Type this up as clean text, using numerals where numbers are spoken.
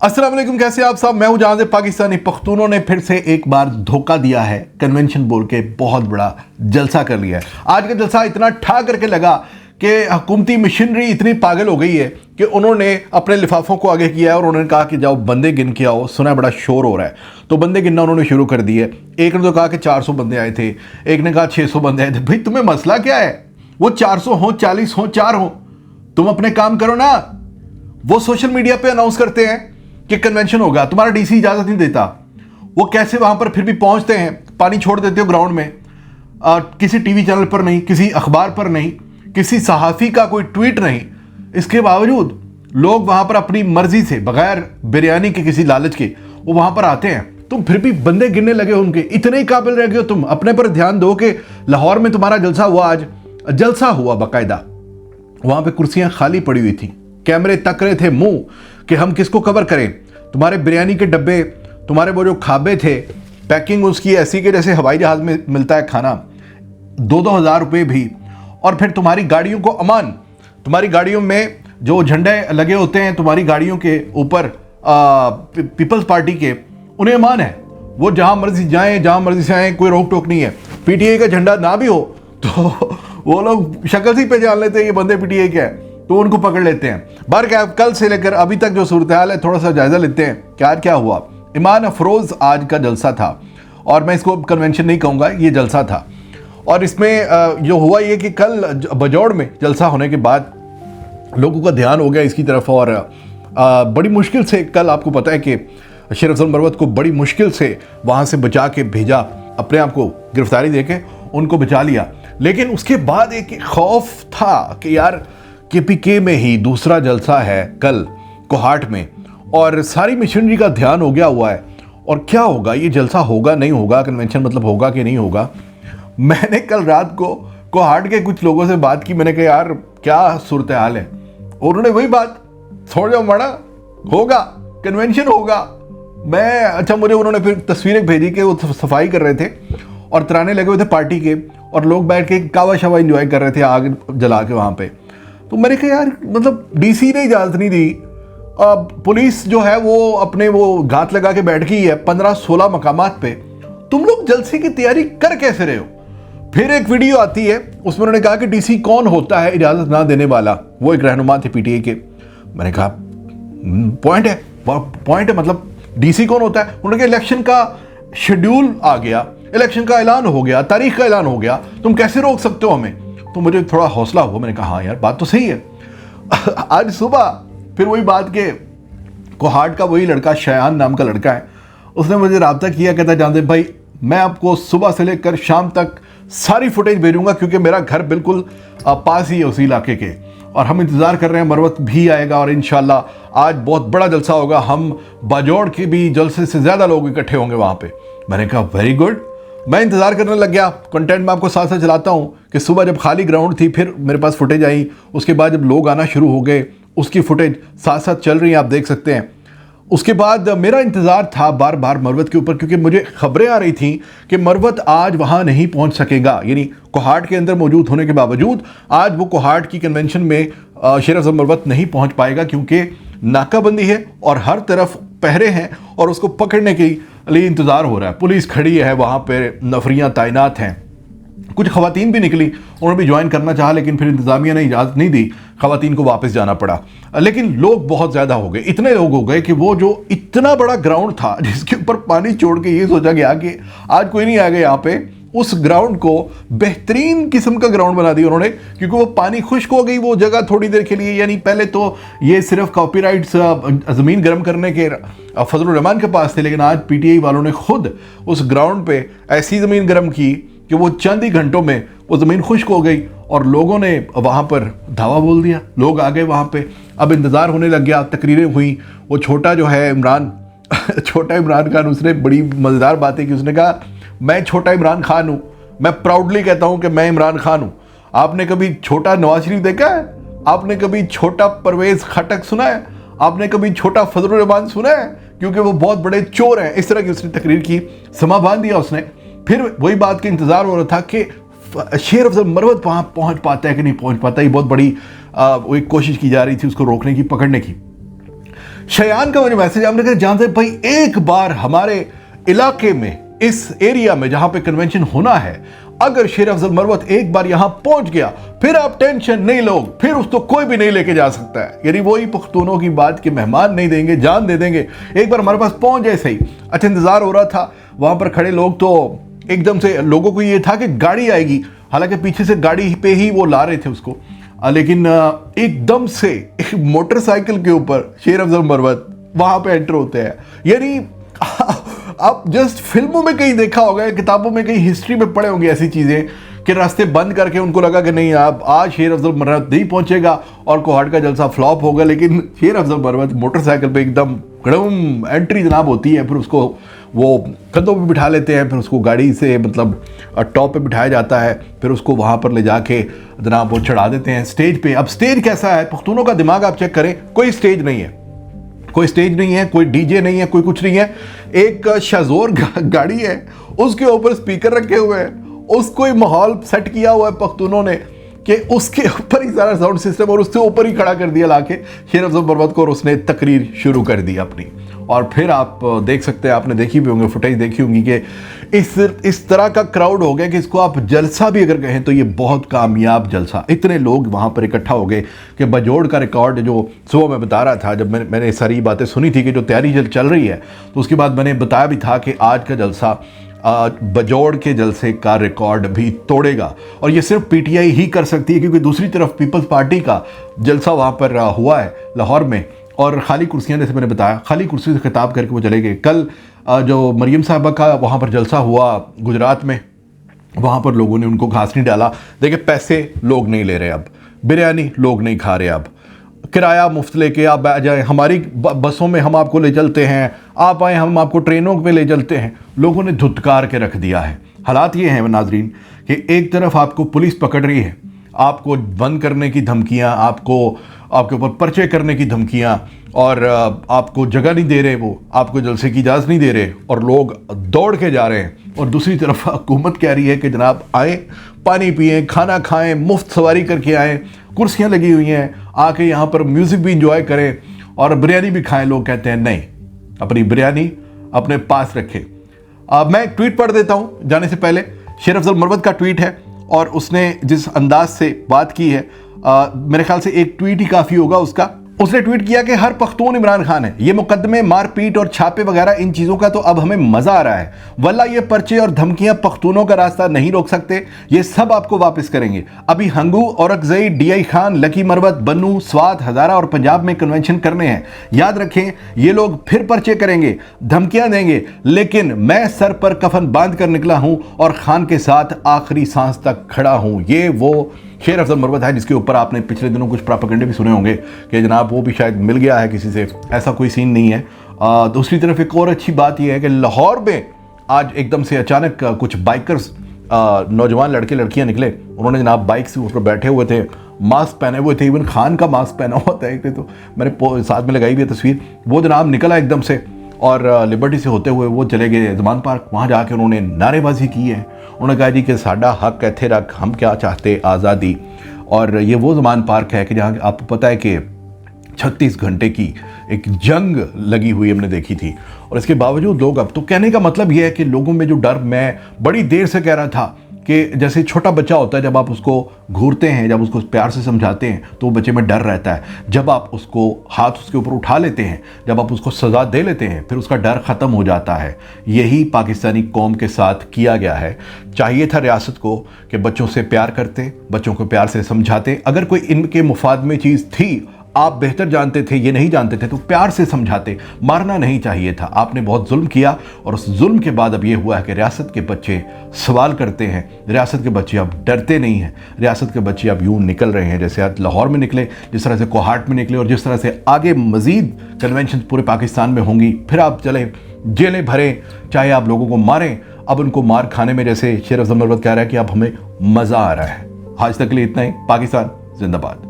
अस्सलाम वालेकुम, कैसे आप सब। मैं हूं जहां से पाकिस्तानी पख्तूनों ने फिर से एक बार धोखा दिया है। कन्वेंशन बोल के बहुत बड़ा जलसा कर लिया है। आज का जलसा इतना ठा करके लगा कि हुकूमती मशीनरी इतनी पागल हो गई है कि उन्होंने अपने लिफाफों को आगे किया है और उन्होंने कहा कि जाओ बंदे गिन के आओ, सुना बड़ा शोर हो रहा है। तो बंदे गिनना उन्होंने शुरू कर दिए। एक ने तो कहा कि 400 बंदे आए थे, एक ने कहा 600 बंदे आए थे। भाई तुम्हें मसला क्या है? वो 400 हो, 40 हो, 4 हो, तुम अपने काम करो ना। वो सोशल मीडिया पे अनाउंस करते हैं कि कन्वेंशन होगा, तुम्हारा डीसी इजाजत नहीं देता। वो कैसे वहां पर फिर भी पहुंचते हैं? पानी छोड़ देते हो ग्राउंड में, किसी टीवी चैनल पर नहीं, किसी अखबार पर नहीं, किसी सहाफ़ी का कोई ट्वीट नहीं। इसके बावजूद लोग वहां पर अपनी मर्जी से, बगैर बिरयानी के, किसी लालच के, वो वहां पर आते हैं। तुम फिर भी बंदे गिनने लगे हो उनके। इतने ही काबिल रह गए हो तुम। अपने पर ध्यान दो कि लाहौर में तुम्हारा जलसा हुआ, आज जलसा हुआ बाकायदा। वहां पे कुर्सियां खाली पड़ी हुई थी, कैमरे तक रहे थे मुंह कि हम किसको कवर करें। तुम्हारे बिरयानी के डब्बे, तुम्हारे वो जो खाबे थे, पैकिंग उसकी ऐसी कि जैसे हवाई जहाज में मिलता है खाना, 2-2 हज़ार रुपये भी। और फिर तुम्हारी गाड़ियों को अमान, तुम्हारी गाड़ियों में जो झंडे लगे होते हैं तुम्हारी गाड़ियों के ऊपर पीपल्स पार्टी के, उन्हें अमान है। वो जहां मर्जी जाएं, जहां मर्जी से आए, कोई रोक टोक नहीं है। पीटीआई का झंडा ना भी हो तो वो लोग शक्ल से पहचान लेते हैं ये बंदे पीटीआई के हैं, तो उनको पकड़ लेते हैं। बार क्या कल से लेकर अभी तक जो सूरत हाल है, थोड़ा सा जायजा लेते हैं कि आज क्या हुआ। ईमान अफरोज आज का जलसा था, और मैं इसको कन्वेंशन नहीं कहूँगा, ये जलसा था। और इसमें जो हुआ ये कि कल बजौड़ में जलसा होने के बाद लोगों का ध्यान हो गया इसकी तरफ, और बड़ी मुश्किल से कल, आपको पता है कि शेर अफजल मरवत को बड़ी मुश्किल से वहाँ से बचा के भेजा, अपने आप को गिरफ्तारी दे के उनको बचा लिया। लेकिन उसके बाद एक खौफ था कि यार केपीके में ही दूसरा जलसा है कल कोहाट में, और सारी मशीनरी का ध्यान हो गया हुआ है। और क्या होगा, ये जलसा होगा नहीं होगा, कन्वेंशन मतलब होगा कि नहीं होगा। मैंने कल रात को कोहाट के कुछ लोगों से बात की। मैंने कहा यार क्या सूरत हाल है, और उन्होंने वही बात, छोड़ जाओ मड़ा, होगा कन्वेंशन होगा। मैं अच्छा, मुझे उन्होंने फिर तस्वीरें भेजी कि वो सफाई कर रहे थे और तराने लगे हुए थे पार्टी के, और लोग बैठ के कावा शवा इंजॉय कर रहे थे आग जला के वहाँ पे। तो मैंने कहा यार, मतलब डीसी ने इजाज़त नहीं दी, पुलिस जो है वो अपने वो घात लगा के बैठ गई है 15-16 मकामात पे। तुम लोग जलसे की तैयारी कर कैसे रहे हो? फिर एक वीडियो आती है, उसमें उन्होंने कहा कि डीसी कौन होता है इजाज़त ना देने वाला। वो एक रहनुमा थे पीटीआई के। मैंने कहा पॉइंट है, मतलब डीसी कौन होता है? उन्होंने कहा इलेक्शन का शेड्यूल आ गया, इलेक्शन का ऐलान हो गया, तारीख का ऐलान हो गया, तुम कैसे रोक सकते हो हमें? तो मुझे थोड़ा हौसला हुआ। मैंने कहा हाँ यार, बात तो सही है। आज सुबह फिर वही बात के कोहाट का वही लड़का, शयान नाम का लड़का है, उसने मुझे रब्ता किया, कहता जानते भाई मैं आपको सुबह से लेकर शाम तक सारी फुटेज भेजूंगा, क्योंकि मेरा घर बिल्कुल पास ही है उसी इलाके के, और हम इंतज़ार कर रहे हैं, मरवत भी आएगा और इंशाल्लाह आज बहुत बड़ा जलसा होगा। हम बाजौड़ के भी जलसे से ज़्यादा लोग इकट्ठे होंगे वहाँ पे। मैंने कहा वेरी गुड। मैं इंतज़ार करने लग गया। कंटेंट मैं आपको साथ साथ चलाता हूँ कि सुबह जब खाली ग्राउंड थी, फिर मेरे पास फुटेज आई, उसके बाद जब लोग आना शुरू हो गए, उसकी फुटेज साथ साथ चल रही है, आप देख सकते हैं। उसके बाद मेरा इंतज़ार था बार बार मरवत के ऊपर, क्योंकि मुझे खबरें आ रही थी कि मरवत आज वहाँ नहीं पहुँच सकेगा, यानी कोहाट के अंदर मौजूद होने के बावजूद आज वो कोहाट की कन्वेंशन में शेर अफजल मरवत नहीं पहुँच पाएगा, क्योंकि नाकाबंदी है और हर तरफ पहरे हैं और उसको पकड़ने के लिए इंतज़ार हो रहा है। पुलिस खड़ी है वहाँ पर, नफरियाँ तैनात हैं। कुछ खवातीन भी निकली, उन्होंने भी ज्वाइन करना चाहा, लेकिन फिर इंतज़ामिया ने इजाज़त नहीं दी, खवातीन को वापस जाना पड़ा। लेकिन लोग बहुत ज़्यादा हो गए, इतने लोग हो गए कि वो जो इतना बड़ा ग्राउंड था जिसके ऊपर पानी छोड़ के ये सोचा गया कि आज कोई नहीं आएगा यहाँ पे, उस ग्राउंड को बेहतरीन किस्म का ग्राउंड बना दिया उन्होंने, क्योंकि वो पानी खुश्क हो गई वो जगह थोड़ी देर के लिए। यानी पहले तो ये सिर्फ कॉपीराइट्स ज़मीन गर्म करने के फजलुर रहमान के पास थे, लेकिन आज पीटीआई वालों ने खुद उस ग्राउंड पे ऐसी ज़मीन गर्म की कि वो चंद ही घंटों में वो ज़मीन खुश्क हो गई, और लोगों ने वहाँ पर धावा बोल दिया, लोग आ गए वहाँ पे। अब इंतज़ार होने लग गया, तकरीरें हुई। वो छोटा जो है इमरान छोटा इमरान खान, उसने बड़ी मज़ेदार बातें की। उसने कहा मैं छोटा इमरान खान हूँ, मैं प्राउडली कहता हूँ कि मैं इमरान खान हूँ। आपने कभी छोटा नवाज शरीफ देखा है? आपने कभी छोटा परवेज़ खटक सुना है? आपने कभी छोटा फजलुर रहमान सुना है? क्योंकि वो बहुत बड़े चोर हैं। इस तरह की उसने तकरीर की, समा बांध दिया उसने। फिर वही बात का इंतज़ार हो रहा था कि शेर अफजल मरवत वहाँ पहुँच पाता है कि नहीं पहुँच पाता। ये बहुत बड़ी एक कोशिश की जा रही थी उसको रोकने की, पकड़ने की। शयान का मुझे मैसेज, हमने कहा जान से भाई एक बार हमारे इलाके में, इस एरिया में जहां पे कन्वेंशन होना है, अगर शेर अफजल मरवत एक बार यहां पहुंच गया फिर आप टेंशन नहीं लो, फिर उसको कोई भी नहीं लेके जा सकता है। यानी वही पुख्तूनों की बात कि मेहमान नहीं देंगे, जान दे देंगे, एक बार हमारे पास पहुंच जाए सही। अच्छा, इंतजार हो रहा था, वहां पर खड़े लोग तो एकदम से लोगों को ये था कि गाड़ी आएगी, हालांकि पीछे से गाड़ी पे ही वो ला रहे थे उसको, लेकिन एकदम से एक मोटरसाइकिल के ऊपर शेर अफजल मरवत वहां पे एंटर होते हैं। यानी आप जस्ट फिल्मों में कहीं देखा होगा, किताबों में कहीं हिस्ट्री में पढ़े होंगे ऐसी चीजें कि रास्ते बंद करके उनको लगा कि नहीं आप आज शेर अफजल मरवत नहीं पहुंचेगा और कोहाट का जलसा फ्लॉप होगा, लेकिन शेर अफजल मरवत मोटरसाइकिल पे एकदम कड़म एंट्री जनाब होती है, फिर उसको वो कंधों पे बिठा लेते हैं, फिर उसको गाड़ी से मतलब टॉप पे बिठाया जाता है, फिर उसको वहाँ पर ले जाके जनाब वो चढ़ा देते हैं स्टेज पे। अब स्टेज कैसा है, पख्तूनों का दिमाग आप चेक करें, कोई स्टेज नहीं है, कोई स्टेज नहीं है, कोई डीजे नहीं है, कोई कुछ नहीं है, एक शाजोर गाड़ी है, उसके ऊपर स्पीकर रखे हुए हैं, उसको ही माहौल सेट किया हुआ है पख्तूनों ने कि उसके ऊपर ही सारा साउंड सिस्टम और उसके ऊपर ही खड़ा कर दिया लाके शेर अफजल मरवत को, और उसने तकरीर शुरू कर दी अपनी। और फिर आप देख सकते हैं, आपने देखी भी होंगे, फुटेज देखी होंगी कि इस तरह का क्राउड हो गया कि इसको आप जलसा भी अगर कहें तो ये बहुत कामयाब जलसा। इतने लोग वहाँ पर इकट्ठा हो गए कि बजोड़ का रिकॉर्ड जो सुबह मैं बता रहा था, जब मैंने सारी बातें सुनी थी कि जो तैयारी चल रही है, तो उसके बाद मैंने बताया भी था कि आज का जलसा बजौड़ के जलसे का रिकॉर्ड भी तोड़ेगा। और ये सिर्फ पीटीआई ही कर सकती है, क्योंकि दूसरी तरफ पीपल्स पार्टी का जलसा वहाँ पर हुआ है लाहौर में, और खाली कुर्सियाँ, जैसे मैंने बताया, खाली कुर्सी से खिताब करके वो चले गए। कल जो मरियम साहबा का वहाँ पर जलसा हुआ गुजरात में, वहाँ पर लोगों ने उनको घास नहीं डाला। देखिए, पैसे लोग नहीं ले रहे, अब बिरयानी लोग नहीं खा रहे, अब किराया मुफ्त लेके आप आ जाए, हमारी बसों में हम आपको ले चलते हैं, आप आए हम आपको ट्रेनों पे ले चलते हैं। लोगों ने धुतकार के रख दिया है। हालात ये हैं नाजरीन कि एक तरफ आपको पुलिस पकड़ रही है, आपको बंद करने की धमकियां, आपके ऊपर पर्चे करने की धमकियां, और आपको जगह नहीं दे रहे, वो आपको जलसे की इजाज़त नहीं दे रहे, और लोग दौड़ के जा रहे हैं। और दूसरी तरफ हुकूमत कह रही है कि जनाब आए, पानी पिएं, खाना खाएं, मुफ्त सवारी करके आएँ, कुर्सियाँ लगी हुई हैं, आके यहाँ पर म्यूज़िक भी इंजॉय करें और बिरयानी भी खाएं। लोग कहते हैं नहीं, अपनी बिरयानी अपने पास रखें। मैं एक ट्वीट पढ़ देता हूँ जाने से पहले। शेर अफजल मरवत का ट्वीट है, और उसने जिस अंदाज से बात की है, मेरे ख्याल से एक ट्वीट ही काफ़ी होगा उसका। उसने ट्वीट किया कि हर पख्तून इमरान खान है, ये मुकदमे, मारपीट और छापे वगैरह इन चीज़ों का तो अब हमें मज़ा आ रहा है। वल्ला ये पर्चे और धमकियां पख्तूनों का रास्ता नहीं रोक सकते, ये सब आपको वापस करेंगे। अभी हंगू, औरकजई, डीआई खान, लकी मरवत, बन्नू, स्वात, हज़ारा और पंजाब में कन्वेंशन करने हैं। याद रखें, ये लोग फिर पर्चे करेंगे, धमकियां देंगे, लेकिन मैं सर पर कफन बांध कर निकला हूं और खान के साथ आखिरी सांस तक खड़ा हूं। ये वो शेर अफजल मरवत है जिसके ऊपर आपने पिछले दिनों कुछ प्रोपेगेंडे भी सुने होंगे कि जनाब वो भी शायद मिल गया है किसी से। ऐसा कोई सीन नहीं है। दूसरी तरफ एक और अच्छी बात यह है कि लाहौर में आज एकदम से अचानक कुछ बाइकर्स, नौजवान लड़के लड़कियां निकले। उन्होंने जनाब बाइक से ऊपर बैठे हुए थे, मास्क पहने हुए थे, इवन खान का मास्क पहना हुआ था एक ने, तो मैंने साथ में लगाई हुई है तस्वीर। वो जनाब निकला एकदम से और लिबर्टी से होते हुए वो चले गए ज़मान पार्क। वहाँ जाके उन्होंने नारेबाजी की है। उन्होंने कहा जी कि साडा हक है थे रख, हम क्या चाहते आज़ादी। और ये वो ज़मान पार्क है कि जहाँ आपको पता है कि 36 घंटे की एक जंग लगी हुई हमने देखी थी, और इसके बावजूद लोग, अब तो कहने का मतलब यह है कि लोगों में जो डर, मैं बड़ी देर से कह रहा था कि जैसे छोटा बच्चा होता है, जब आप उसको घूरते हैं, जब उसको प्यार से समझाते हैं तो वो बच्चे में डर रहता है। जब आप उसको हाथ उसके ऊपर उठा लेते हैं, जब आप उसको सज़ा दे लेते हैं, फिर उसका डर ख़त्म हो जाता है। यही पाकिस्तानी कौम के साथ किया गया है। चाहिए था रियासत को कि बच्चों से प्यार करते, बच्चों को प्यार से समझाते। अगर कोई इनके मुफाद में चीज़ थी, आप बेहतर जानते थे, ये नहीं जानते थे, तो प्यार से समझाते। मारना नहीं चाहिए था। आपने बहुत जुल्म किया, और उस जुल्म के बाद अब ये हुआ है कि रियासत के बच्चे सवाल करते हैं, रियासत के बच्चे अब डरते नहीं हैं, रियासत के बच्चे अब यूं निकल रहे हैं जैसे आज लाहौर में निकले, जिस तरह से कोहाट में निकले, और जिस तरह से आगे मज़ीद कन्वेंशन पूरे पाकिस्तान में होंगी। फिर आप चले जेलें भरें, चाहे आप लोगों को मारें। अब उनको मार खाने में, जैसे शेर अफजल मरवत कह रहा है कि अब हमें मज़ा आ रहा है। आज तक के लिए इतना ही। पाकिस्तान जिंदाबाद।